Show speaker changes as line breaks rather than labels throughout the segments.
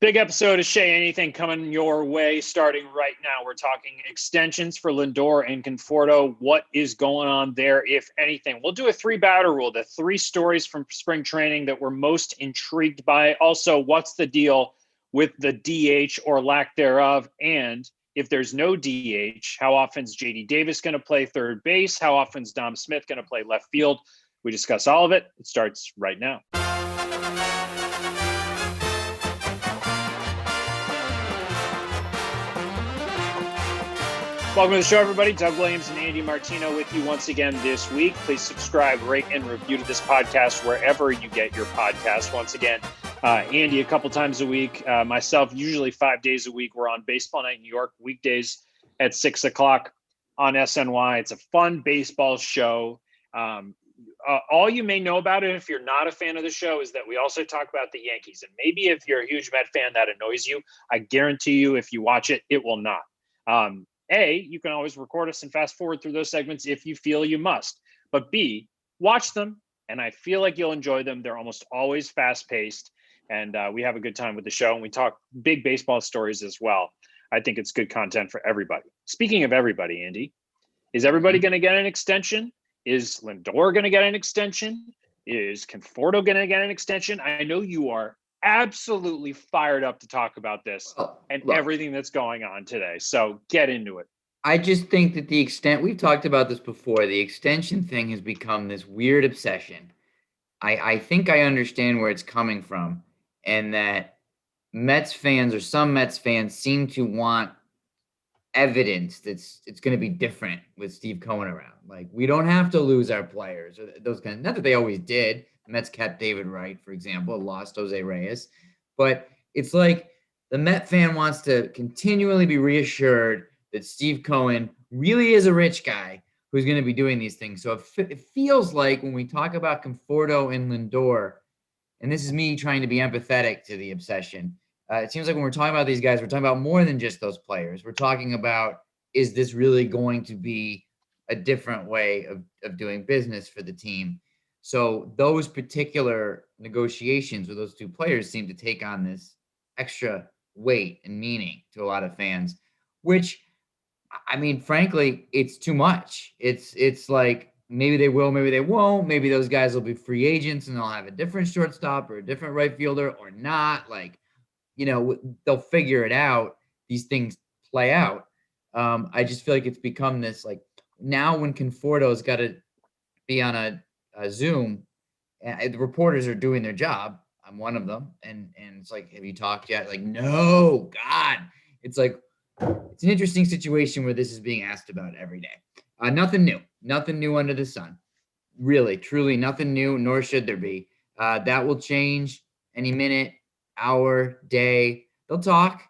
Big episode of Shea Anything coming your way starting right now. We're talking extensions for Lindor and Conforto. What is going on there, if anything? We'll do a three-batter rule, the three stories from spring training that we're most intrigued by. Also, what's the deal with the DH or lack thereof? And if there's no DH, how often is JD Davis going to play third base? How often is Dom Smith going to play left field? We discuss all of it. It starts right now. Welcome to the show, everybody. Doug Williams and Andy Martino with you once again this week. Please subscribe, rate, and review to this podcast wherever you get your podcasts. Once again, Andy a couple times a week, myself usually 5 days a week. We're on Baseball Night in New York weekdays at 6 o'clock on SNY. It's a fun baseball show. All you may know about it, if you're not a fan of the show, is that we also talk about the Yankees. And maybe if you're a huge Met fan, that annoys you. I guarantee you, if you watch it, it will not. You can always record us and fast forward through those segments if you feel you must. But B, watch them, and I feel like you'll enjoy them. They're almost always fast-paced, and we have a good time with the show, and we talk big baseball stories as well. I think it's good content for everybody. Speaking of everybody, Andy, is everybody going to get an extension? Is Lindor going to get an extension? Is Conforto going to get an extension? I know you are absolutely fired up to talk about this everything that's going on today. So get into it.
I just think that we've talked about this before, the extension thing has become this weird obsession. I think I understand where it's coming from, and that Mets fans or some Mets fans seem to want evidence it's going to be different with Steve Cohen around. Like, we don't have to lose our players or those kind of, not that they always did. The Mets kept David Wright, for example, lost Jose Reyes. But it's like the Met fan wants to continually be reassured that Steve Cohen really is a rich guy who's going to be doing these things. So it feels like when we talk about Conforto and Lindor, and this is me trying to be empathetic to the obsession, it seems like when we're talking about these guys, we're talking about more than just those players. We're talking about, is this really going to be a different way of doing business for the team? So those particular negotiations with those two players seem to take on this extra weight and meaning to a lot of fans, which, I mean, frankly, it's too much. It's like, maybe they will, maybe they won't. Maybe those guys will be free agents and they'll have a different shortstop or a different right fielder or not. Like, they'll figure it out. These things play out. I just feel like it's become this, like, now when Conforto's got to be on a Zoom, and the reporters are doing their job. I'm one of them. And it's like, have you talked yet? Like, no, God. It's like, it's an interesting situation where this is being asked about every day. Nothing new under the sun. Really, truly nothing new, nor should there be. That will change any minute, hour, day. They'll talk.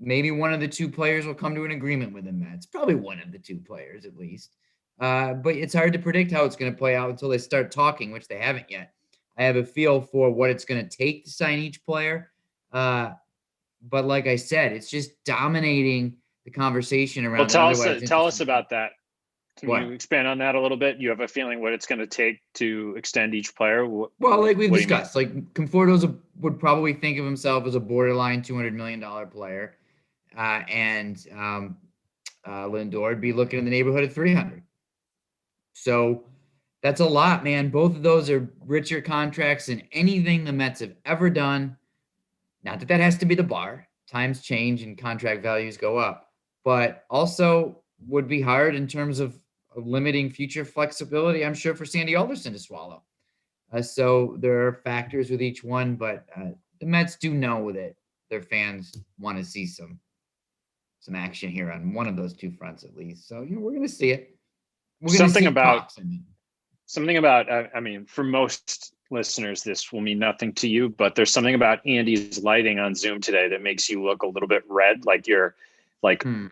Maybe one of the two players will come to an agreement with the Mets. Probably one of the two players, at least. But it's hard to predict how it's going to play out until they start talking, which they haven't yet. I have a feel for what it's going to take to sign each player. But like I said, it's just dominating the conversation around.
Well, tell us about that. Can you expand on that a little bit? You have a feeling what it's going to take to extend each player?
Well, like we've discussed, like Conforto would probably think of himself as a borderline $200 million player. And Lindor would be looking in the neighborhood of 300. So that's a lot, man. Both of those are richer contracts than anything the Mets have ever done. Not that has to be the bar. Times change and contract values go up, but also would be hard in terms of limiting future flexibility, I'm sure, for Sandy Alderson to swallow. So there are factors with each one, but the Mets do know that their fans want to see some action here on one of those two fronts at least. So we're going to see it.
Something about, for most listeners, this will mean nothing to you, but there's something about Andy's lighting on Zoom today that makes you look a little bit red, like you're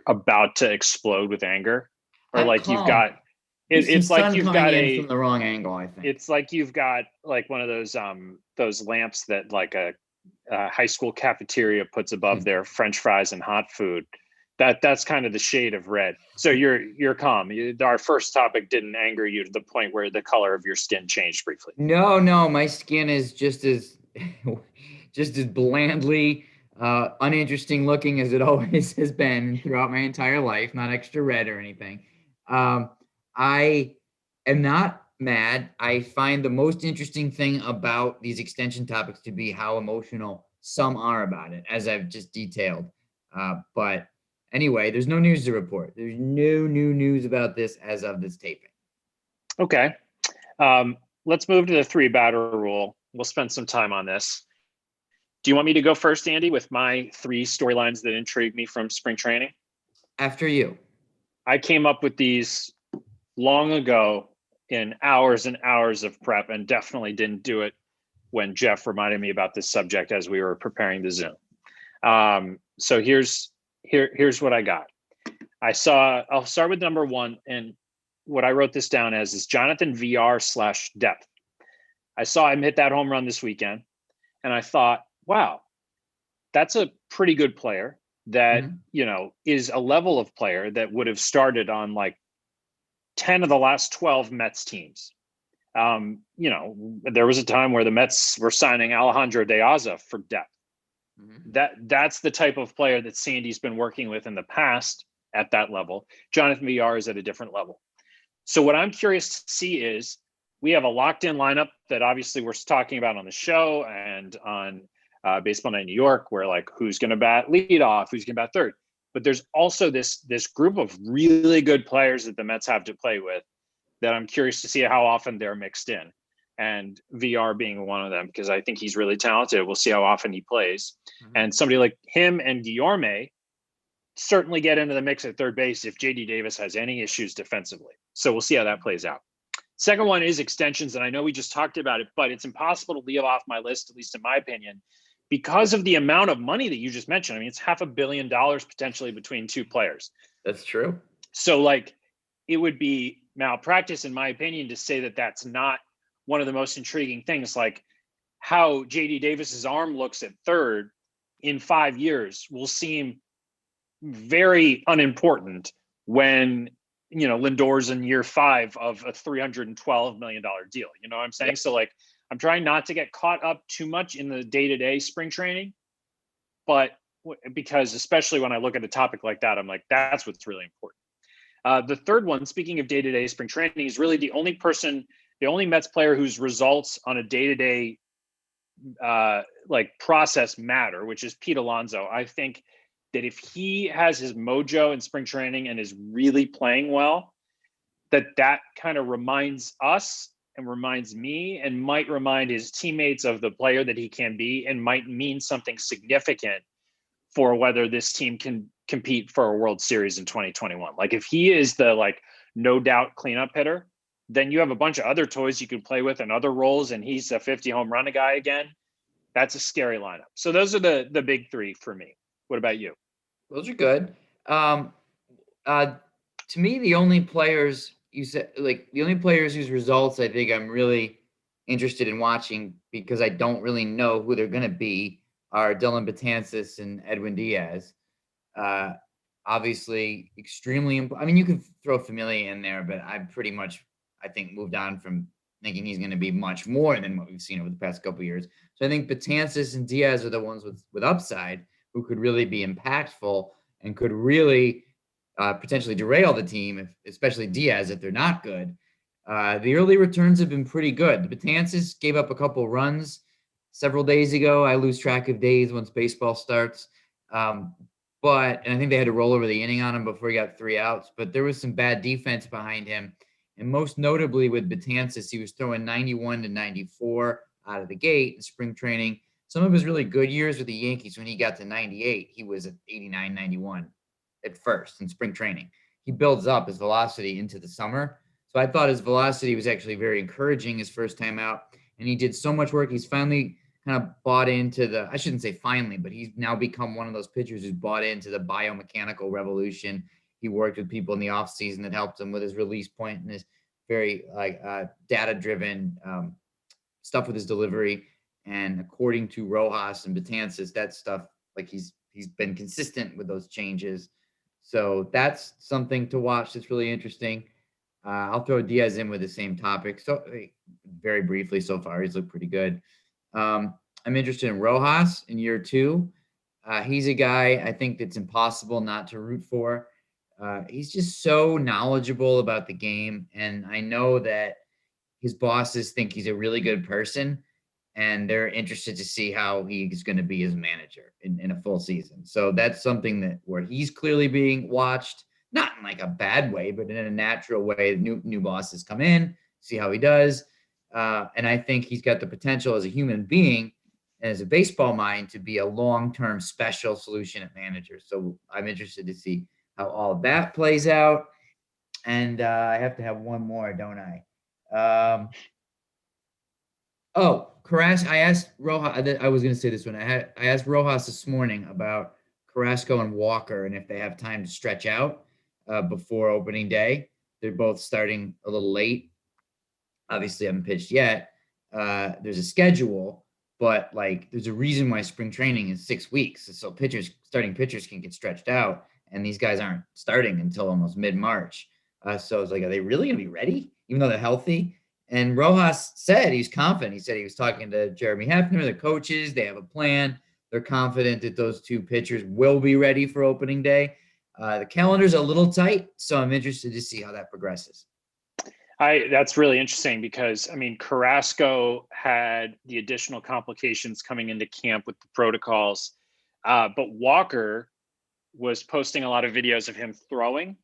about to explode with anger, or
I'm
like
calm.
You've got it's like you've got
from the wrong angle. I think
it's like you've got like one of those lamps that like a high school cafeteria puts above their French fries and hot food. That's kind of the shade of red. So you're calm. Our first topic didn't anger you to the point where the color of your skin changed briefly.
No, my skin is just as just as blandly uninteresting looking as it always has been throughout my entire life, not extra red or anything. I am not mad. I find the most interesting thing about these extension topics to be how emotional some are about it, as I've just detailed. But anyway, there's no news to report. There's no new news about this as of this taping.
Okay. Let's move to the 3-batter rule. We'll spend some time on this. Do you want me to go first, Andy, with my 3 storylines that intrigue me from spring training?
After you.
I came up with these long ago in hours and hours of prep, and definitely didn't do it when Jeff reminded me about this subject as we were preparing the Zoom. So here's what I got. I'll start with number 1, and what I wrote this down as is Jonathan VR/depth. I saw him hit that home run this weekend, and I thought, wow, that's a pretty good player that, is a level of player that would have started on like 10 of the last 12 Mets teams. There was a time where the Mets were signing Alejandro De Aza for depth. That's the type of player that Sandy's been working with in the past at that level. Jonathan VR is at a different level. So what I'm curious to see is we have a locked-in lineup that obviously we're talking about on the show and on Baseball Night New York, where like who's going to bat leadoff, who's going to bat third. But there's also this group of really good players that the Mets have to play with that I'm curious to see how often they're mixed in. And VR being one of them, because I think he's really talented. We'll see how often he plays. And somebody like him and Guillorme certainly get into the mix at third base if JD Davis has any issues defensively. So we'll see how that plays out. Second one is extensions. And I know we just talked about it, but it's impossible to leave off my list, at least in my opinion, because of the amount of money that you just mentioned. I mean, it's $500 million potentially between 2 players.
That's true.
So like it would be malpractice, in my opinion, to say that that's not one of the most intriguing things. Like how JD Davis's arm looks at third in 5 years will seem very unimportant when Lindor's in year 5 of a $312 million deal. You know what I'm saying? So like I'm trying not to get caught up too much in the day-to-day spring training, but because especially when I look at a topic like that, I'm like, that's what's really important. The third one, speaking of day-to-day spring training, is really the only Mets player whose results on a day-to-day process matter, which is Pete Alonso. I think that if he has his mojo in spring training and is really playing well, that kind of reminds us and reminds me and might remind his teammates of the player that he can be, and might mean something significant for whether this team can compete for a World Series in 2021. Like if he is the no doubt cleanup hitter, then you have a bunch of other toys you can play with in other roles, and he's a 50 home run guy again. That's a scary lineup. So those are the big 3 for me. What about you?
Those are good. To me, the only players whose results I think I'm really interested in watching, because I don't really know who they're going to be, are Dylan Betances and Edwin Diaz. Obviously, extremely. I mean, you could throw Familia in there, but I've pretty much, I think, moved on from thinking he's going to be much more than what we've seen over the past couple of years. So I think Betances and Diaz are the ones with upside who could really be impactful and could really potentially derail the team, especially Diaz, if they're not good. The early returns have been pretty good. Betances gave up a couple runs several days ago. I lose track of days once baseball starts. And I think they had to roll over the inning on him before he got 3 outs. But there was some bad defense behind him. And most notably with Betances, he was throwing 91 to 94 out of the gate in spring training. Some of his really good years with the Yankees, when he got to 98, he was at 89, 91 at first in spring training. He builds up his velocity into the summer. So I thought his velocity was actually very encouraging his first time out. And he did so much work. He's finally kind of bought into I shouldn't say finally, but he's now become one of those pitchers who's bought into the biomechanical revolution. He worked with people in the offseason that helped him with his release point and his very data-driven stuff with his delivery. And according to Rojas and Betances, that stuff, he's been consistent with those changes. So that's something to watch that's really interesting. I'll throw Diaz in with the same topic. So very briefly so far, he's looked pretty good. I'm interested in Rojas in year 2. He's a guy I think that's impossible not to root for. He's just so knowledgeable about the game, and I know that his bosses think he's a really good person, and they're interested to see how he's going to be as manager in a full season. So that's something that where he's clearly being watched, not in like a bad way, but in a natural way. New bosses come in, see how he does, and I think he's got the potential as a human being and as a baseball mind to be a long-term special solution at manager. So I'm interested to see how all of that plays out. And I have to have one more, don't I? Carrasco. I asked Rojas. I was going to say this one. I asked Rojas this morning about Carrasco and Walker and if they have time to stretch out before opening day. They're both starting a little late. Obviously, haven't pitched yet. There's a schedule, but like there's a reason why spring training is 6 weeks. So starting pitchers can get stretched out, and these guys aren't starting until almost mid-March. So it's like, are they really going to be ready, even though they're healthy? And Rojas said he's confident. He said he was talking to Jeremy Hefner, the coaches. They have a plan. They're confident that those two pitchers will be ready for opening day. The calendar's a little tight, so I'm interested to see how that progresses.
That's really interesting because, I mean, Carrasco had the additional complications coming into camp with the protocols, but Walker was posting a lot of videos of him throwing.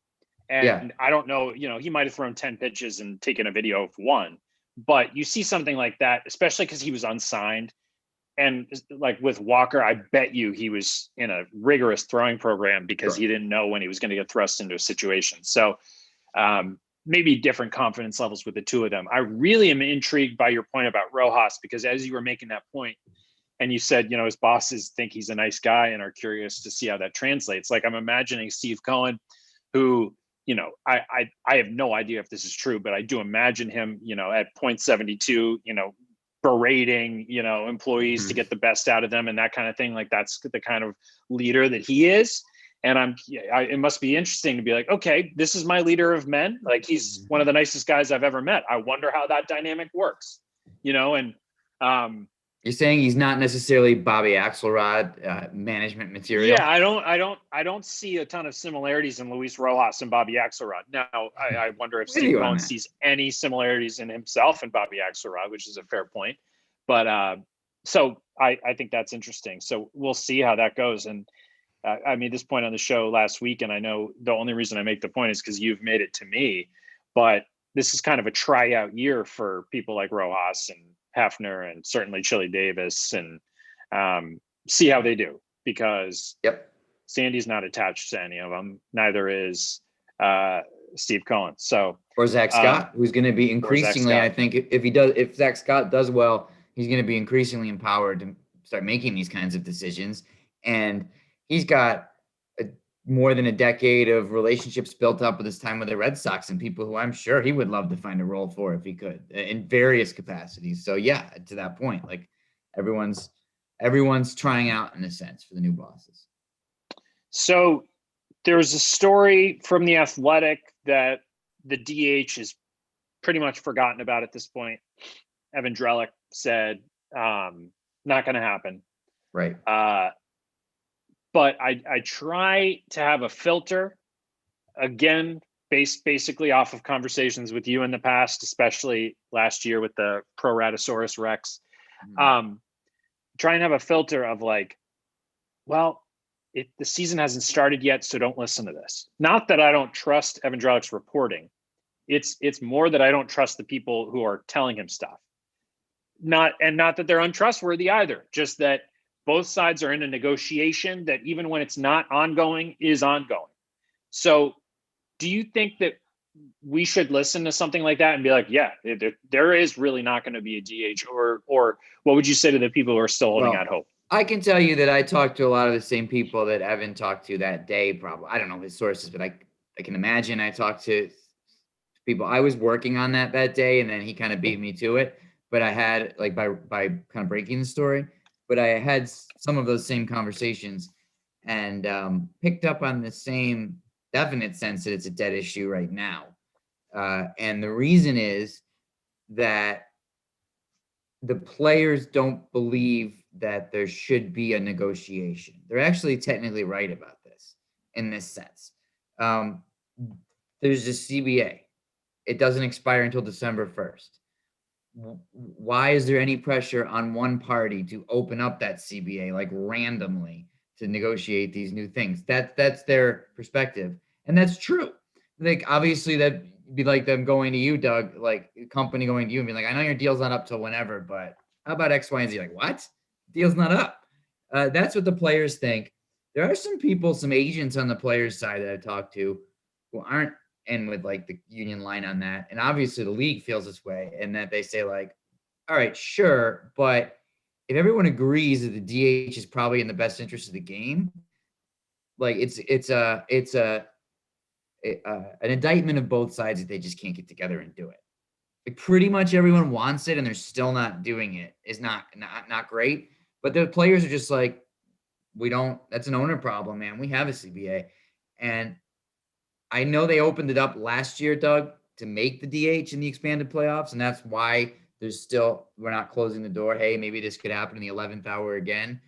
And I don't know, he might have thrown 10 pitches and taken a video of one, but you see something like that, especially because he was unsigned. And like with Walker, I bet you he was in a rigorous throwing program because he didn't know when he was going to get thrust into a situation. So maybe different confidence levels with the two of them. I really am intrigued by your point about Rojas, because as you were making that point and you said, his bosses think he's a nice guy and are curious to see how that translates. Like I'm imagining Steve Cohen, who, I have no idea if this is true, but I do imagine him, at .72, berating, employees to get the best out of them and that kind of thing. Like that's the kind of leader that he is. And it must be interesting to be like, okay, this is my leader of men. Like he's one of the nicest guys I've ever met. I wonder how that dynamic works, and
you're saying he's not necessarily Bobby Axelrod management material.
Yeah, I don't see a ton of similarities in Luis Rojas and Bobby Axelrod. Now, I wonder if Steve Cohen sees any similarities in himself and Bobby Axelrod, which is a fair point. But so I think that's interesting. So we'll see how that goes. And I made this point on the show last week, and I know the only reason I make the point is because you've made it to me. But this is kind of a tryout year for people like Rojas and Hefner and certainly Chili Davis, and see how they do, because Sandy's not attached to any of them. Neither is Steve Cohen. So
or Zach Scott, who's going to be increasingly, I think, if Zach Scott does well, he's going to be increasingly empowered to start making these kinds of decisions. And he's got more than a decade of relationships built up with his time with the Red Sox and people who I'm sure he would love to find a role for if he could in various capacities. So yeah, to that point, like everyone's trying out in a sense for the new bosses.
So there's a story from The Athletic that the DH is pretty much forgotten about at this point. Evan Drellick said, not going to happen.
Right.
But I try to have a filter, again, based basically off of conversations with you in the past, especially last year with the Pro Ratasaurus Rex. Try and have a filter of like, well, the season hasn't started yet, so don't listen to this. Not that I don't trust Evan Drellick's reporting. It's more that I don't trust the people who are telling him stuff. Not that they're untrustworthy either, just that both sides are in a negotiation that even when it's not ongoing is ongoing. So do you think that we should listen to something like that and be like, yeah, there is really not going to be a DH, or what would you say to the people who are still holding out hope?
I can tell you that I talked to a lot of the same people that Evan talked to that day. Probably, I don't know his sources, but I can imagine I talked to people. I was working on that day, and then he kind of beat me to it. But I had, like, by kind of breaking the story, but I had some of those same conversations and picked up on the same definite sense that it's a dead issue right now. And the reason is that the players don't believe that there should be a negotiation. They're actually technically right about this in this sense. There's a CBA. It doesn't expire until December 1st. Why is there any pressure on one party to open up that CBA like randomly to negotiate these new things? That's their perspective, and that's true. Like obviously that'd be like them going to you, Doug, like a company going to you and being like, I know your deal's not up till whenever, but how about X, Y, and Z? Like, what? Deal's not up. That's what the players think. There are some people, some agents on the players' side that I've talked to who aren't in with like the union line on that. And obviously the league feels this way, and that they say like, all right, sure, but if everyone agrees that the DH is probably in the best interest of the game, like it's an indictment of both sides that they just can't get together and do it. Like pretty much everyone wants it and they're still not doing it is not great. But the players are just like, that's an owner problem, man. We have a CBA. And I know they opened it up last year, Doug, to make the DH in the expanded playoffs. And that's why we're not closing the door. Hey, maybe this could happen in the 11th hour again.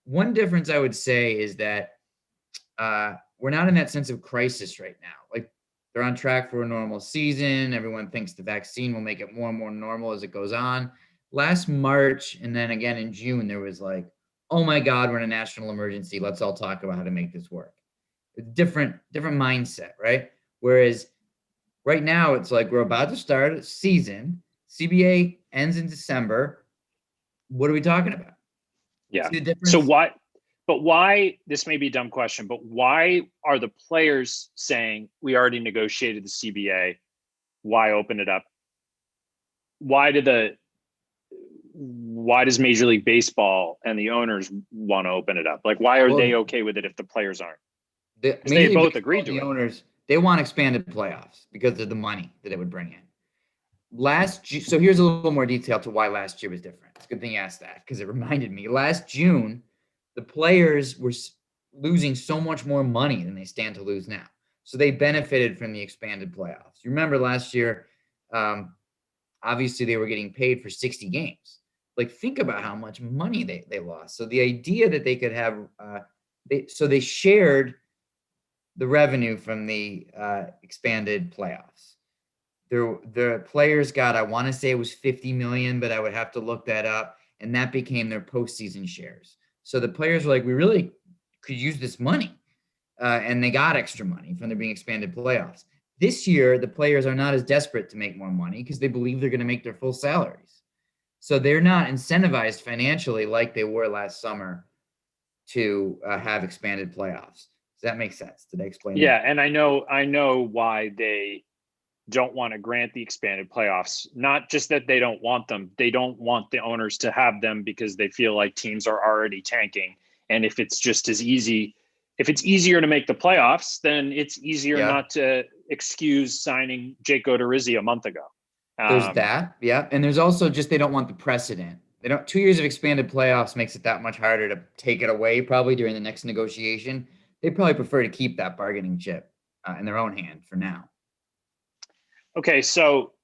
One difference I would say is that we're not in that sense of crisis right now. Like they're on track for a normal season. Everyone thinks the vaccine will make it more and more normal as it goes on. Last March and then again in June, there was like, oh my God, we're in a national emergency. Let's all talk about how to make this work. Different mindset, right? Whereas right now it's like we're about to start a season. CBA ends in December. What are we talking about?
Yeah. So why, this may be a dumb question, but why are the players saying we already negotiated the CBA? Why open it up? Why does Major League Baseball and the owners want to open it up? Like, why are they okay with it if the players aren't? They both agreed to it.
The owners, they want expanded playoffs because of the money that it would bring in. So here's a little more detail to why last year was different. It's a good thing you asked that because it reminded me. Last June, the players were losing so much more money than they stand to lose now. So they benefited from the expanded playoffs. You remember last year, obviously they were getting paid for 60 games. Like think about how much money they lost. So the idea that they could have, they shared the revenue from the expanded playoffs. The players got, I want to say it was 50 million, but I would have to look that up. And that became their postseason shares. So the players were like, we really could use this money. And they got extra money from there being expanded playoffs. This year, the players are not as desperate to make more money because they believe they're going to make their full salaries. So they're not incentivized financially like they were last summer to have expanded playoffs. Does that make sense? Did I explain
that?
And
I know why they don't want to grant the expanded playoffs. Not just that they don't want them. They don't want the owners to have them because they feel like teams are already tanking. And if it's just as easy, if it's easier to make the playoffs, then it's easier not to excuse signing Jake Odorizzi a month ago.
There's that. Yeah. And there's also just, they don't want the precedent. 2 years of expanded playoffs makes it that much harder to take it away probably during the next negotiation. They probably prefer to keep that bargaining chip in their own hand for now.
Okay, so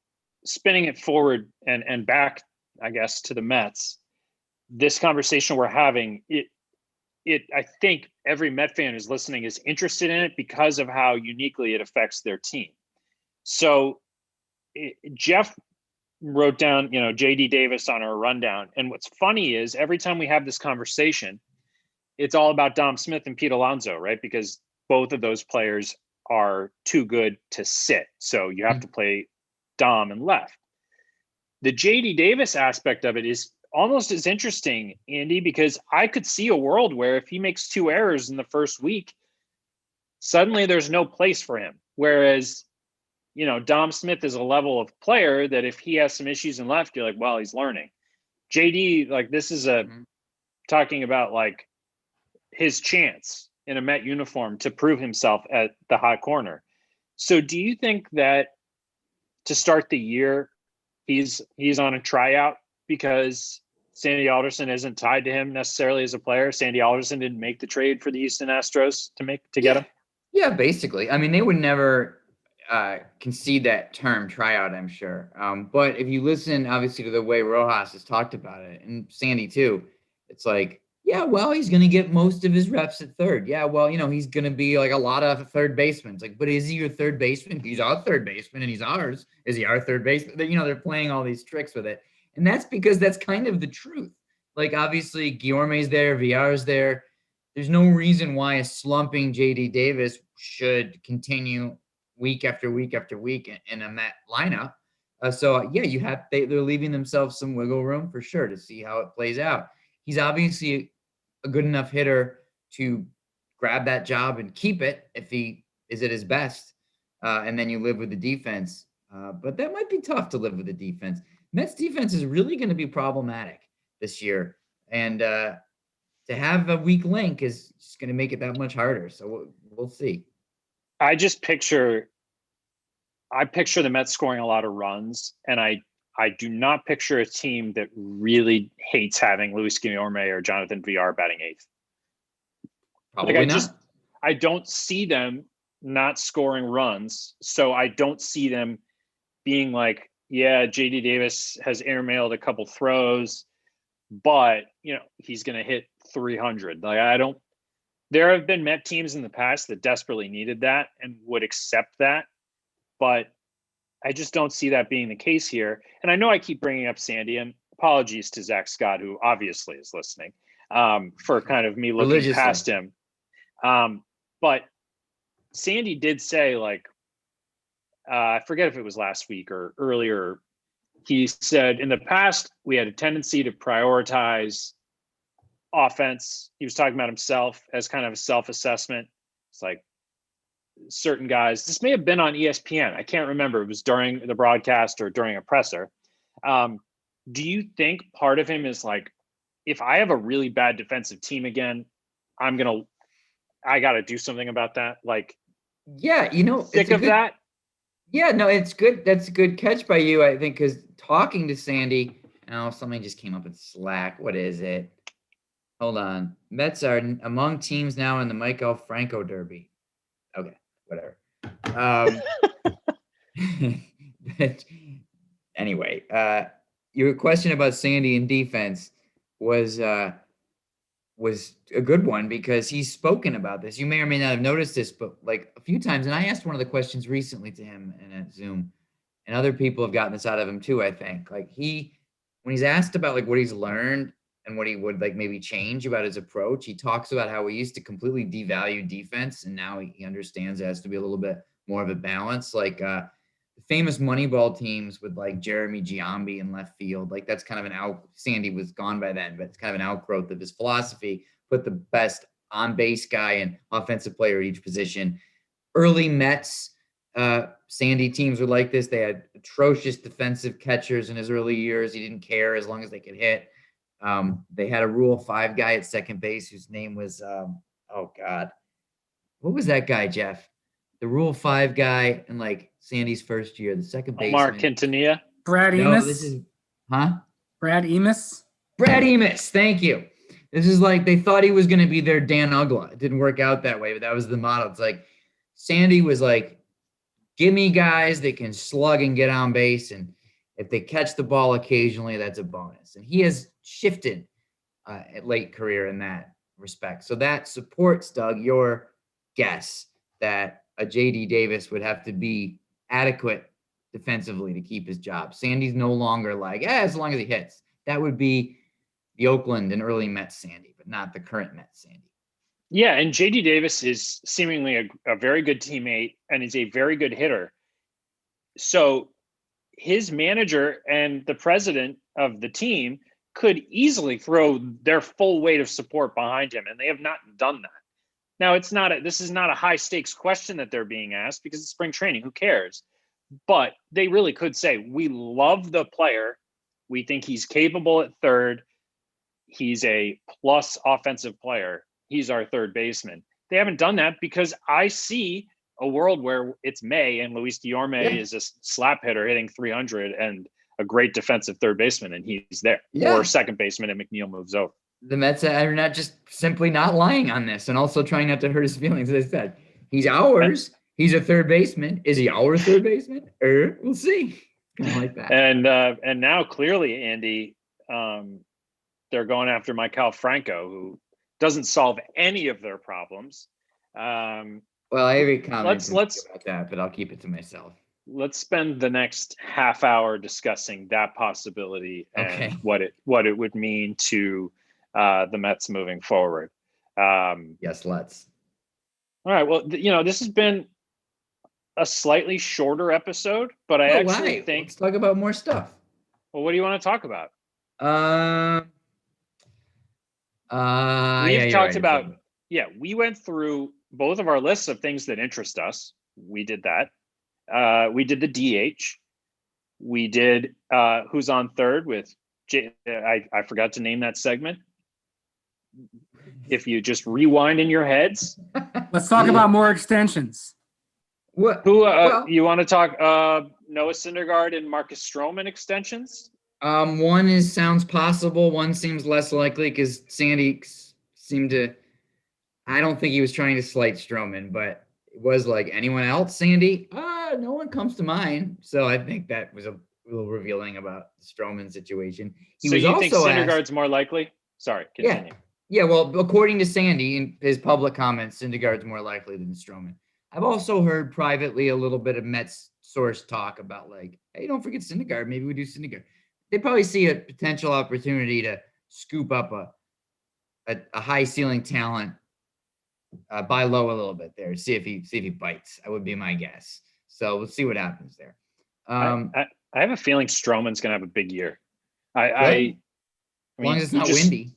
spinning it forward and back, I guess, to the Mets, this conversation we're having, I think every Met fan who's listening is interested in it because of how uniquely it affects their team. So Jeff wrote down, JD Davis on our rundown. And what's funny is every time we have this conversation, it's all about Dom Smith and Pete Alonso, right? Because both of those players are too good to sit. So you have to play Dom and left. The JD Davis aspect of it is almost as interesting, Andy, because I could see a world where if he makes 2 errors in the first week, suddenly there's no place for him. Whereas, Dom Smith is a level of player that if he has some issues in left, you're like, well, he's learning. JD, like this is talking about like his chance in a Met uniform to prove himself at the hot corner. So do you think that to start the year, he's on a tryout because Sandy Alderson isn't tied to him necessarily as a player? Sandy Alderson didn't make the trade for the Houston Astros to get him?
Yeah, basically. I mean, they would never concede that term tryout, I'm sure. But if you listen, obviously, to the way Rojas has talked about it, and Sandy too, It's like, yeah, well, he's going to get most of his reps at third. Yeah, well, he's going to be like a lot of third basemen. It's like, but is he your third baseman? He's our third baseman and he's ours. Is he our third baseman? They're playing all these tricks with it. And that's because that's kind of the truth. Like, obviously, Guillorme's there, VR's there. There's no reason why a slumping JD Davis should continue week after week after week in a Met lineup. They're leaving themselves some wiggle room for sure to see how it plays out. He's obviously a good enough hitter to grab that job and keep it if he is at his best. And then you live with the defense. But that might be tough to live with the defense. Mets defense is really going to be problematic this year. And to have a weak link is just going to make it that much harder. So we'll see.
I picture the Mets scoring a lot of runs, and I do not picture a team that really hates having Luis Guillorme or Jonathan VR batting eighth.
Probably not.
I don't see them not scoring runs, so I don't see them being like, yeah, JD Davis has airmailed a couple throws, but he's going to hit 300. Like, there have been Met teams in the past that desperately needed that and would accept that, but I just don't see that being the case here. And I know I keep bringing up Sandy, and apologies to Zach Scott, who obviously is listening, for kind of me looking past him. But Sandy did say, like, I forget if it was last week or earlier, he said in the past, we had a tendency to prioritize offense. He was talking about himself as kind of a self-assessment. It's like certain guys, this may have been on ESPN. I can't remember. It was during the broadcast or during a presser. Do you think part of him is like, if I have a really bad defensive team again, I got to do something about that? Like,
yeah,
sick of that?
Yeah, no, it's good. That's a good catch by you, I think, because talking to Sandy, something just came up in Slack. What is it? Hold on. Mets are among teams now in the Michael Franco Derby. Okay, whatever. But anyway, your question about Sandy and defense was a good one because he's spoken about this. You may or may not have noticed this, but like a few times, and I asked one of the questions recently to him in a Zoom, and other people have gotten this out of him too, I think. Like when he's asked about like what he's learned and what he would like maybe change about his approach, he talks about how he used to completely devalue defense, and now he understands it has to be a little bit more of a balance. Like the famous Moneyball teams with like Jeremy Giambi in left field, like that's kind of Sandy was gone by then, but it's kind of an outgrowth of his philosophy. Put the best on base guy and offensive player at each position. Early Mets, Sandy teams were like this. They had atrocious defensive catchers in his early years. He didn't care as long as they could hit. They had a Rule 5 guy at second base whose name was, what was that guy, Jeff? The Rule 5 guy in like Sandy's first year, the second baseman.
Omar Quintanilla?
Brad Emis? Brad Emis?
Brad Emis, thank you. This is like they thought he was going to be their Dan Uggla. It didn't work out that way, but that was the model. It's like Sandy was like, give me guys that can slug and get on base, and if they catch the ball occasionally, that's a bonus. And he has shifted at late career in that respect. So that supports, Doug, your guess that a JD Davis would have to be adequate defensively to keep his job. Sandy's no longer like, as long as he hits. That would be the Oakland and early Mets Sandy, but not the current Mets Sandy.
Yeah, and JD Davis is seemingly a very good teammate and is a very good hitter. So his manager and the president of the team could easily throw their full weight of support behind him, and they have not done that. Now, this is not a high stakes question that they're being asked because it's spring training. Who cares? But they really could say, we love the player. We think he's capable at third. He's a plus offensive player. He's our third baseman. They haven't done that because I see a world where it's May and Luis Guillorme is a slap hitter hitting 300 and a great defensive third baseman, and he's there. Yeah. Or second baseman, and McNeil moves over.
The Mets are not just simply not lying on this and also trying not to hurt his feelings. As I said, he's ours. He's a third baseman. Is he our third baseman? We'll see. Kind of like that.
And now clearly, Andy, they're going after Maikel Franco, who doesn't solve any of their problems.
Well, I have a comment
let's
about that, but I'll keep it to myself.
Let's spend the next half hour discussing that possibility and what it would mean to the Mets moving forward.
Yes, let's.
All right. Well, this has been a slightly shorter episode, but I actually think
let's talk about more stuff.
Well, what do you want to talk about? We went through both of our lists of things that interest us. We did that. We did the DH. We did Who's on Third with I forgot to name that segment. If you just rewind in your heads.
Let's talk about more extensions.
What?
You want to talk Noah Syndergaard and Marcus Stroman extensions?
One sounds possible. One seems less likely because Sandy seemed to. I don't think he was trying to slight Stroman, but it was like, anyone else, Sandy? No one comes to mind. So I think that was a little revealing about the Stroman situation.
So you think Syndergaard's more likely? Sorry, continue.
Yeah. Well, according to Sandy in his public comments, Syndergaard's more likely than Stroman. I've also heard privately a little bit of Mets source talk about like, hey, don't forget Syndergaard. Maybe we do Syndergaard. They probably see a potential opportunity to scoop up a high ceiling talent, buy low a little bit there, see if he bites. That would be my guess. So we'll see what happens there.
I have a feeling Stroman's gonna have a big year.
As long as it's not windy.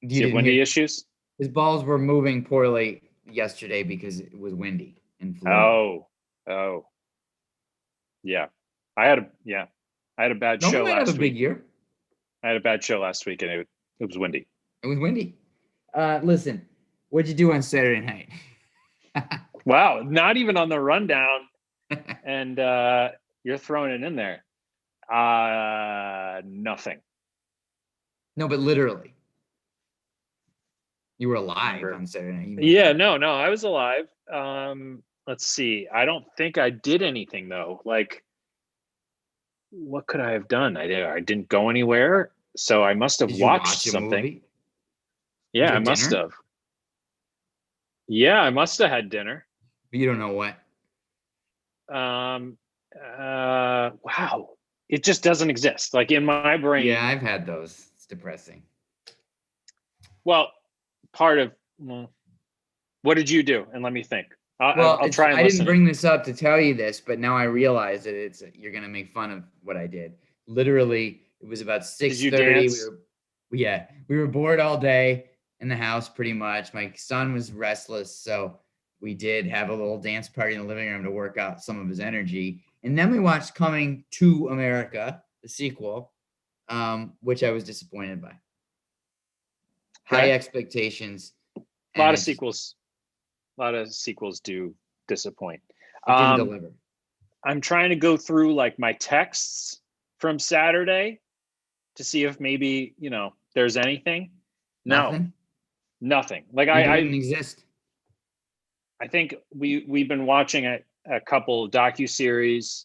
Do you have windy issues?
His balls were moving poorly yesterday because it was windy in Florida.
Oh, yeah. I had a bad show last week.
Big year.
I had a bad show last week, and it was windy.
It was windy. Listen, what'd you do on Saturday night?
Wow, not even on the rundown, and you're throwing it in there. Nothing.
No, but literally. You were alive on Saturday night.
Yeah, no, I was alive. Let's see. I don't think I did anything though. Like, what could I have done? I didn't go anywhere, so I must have watched something.
Movie?
Yeah, I must have. Yeah, I must have had dinner.
But you don't know what.
Wow. It just doesn't exist. Like in my brain.
Yeah, I've had those. It's depressing.
Well, what did you do? And let me think. I'll try and
I
listen.
didn't bring this up to tell you this, but now I realize that you're going to make fun of what I did. Literally, it was about 6:30. We were bored all day in the house pretty much. My son was restless, so we did have a little dance party in the living room to work out some of his energy. And then we watched Coming to America, the sequel, which I was disappointed by. High expectations.
A lot of sequels do disappoint.
It didn't deliver.
I'm trying to go through like my texts from Saturday to see if maybe, there's anything. Nothing. Like I
didn't exist.
I think we've been watching a couple docuseries.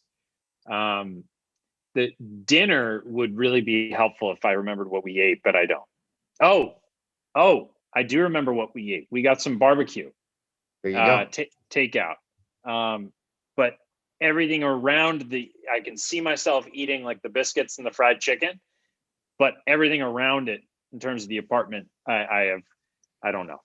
The dinner would really be helpful if I remembered what we ate, but I don't. Oh, I do remember what we ate. We got some barbecue.
There you go.
Takeout. But everything around I can see myself eating like the biscuits and the fried chicken, but everything around it in terms of the apartment, I don't know.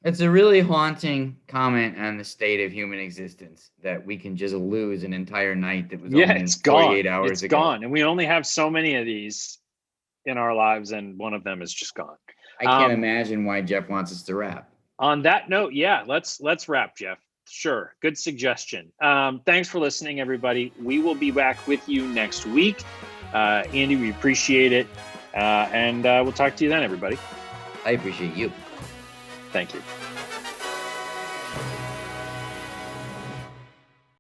It's a really haunting comment on the state of human existence that we can just lose an entire night that was only
it's
48
gone.
hours
it's
ago.
Gone. And we only have so many of these in our lives, and one of them is just gone.
I can't imagine why Jeff wants us to wrap.
On that note, yeah, let's wrap, Jeff. Sure. Good suggestion. Thanks for listening, everybody. We will be back with you next week. Andy, we appreciate it. And we'll talk to you then, everybody.
I appreciate you.
Thank you.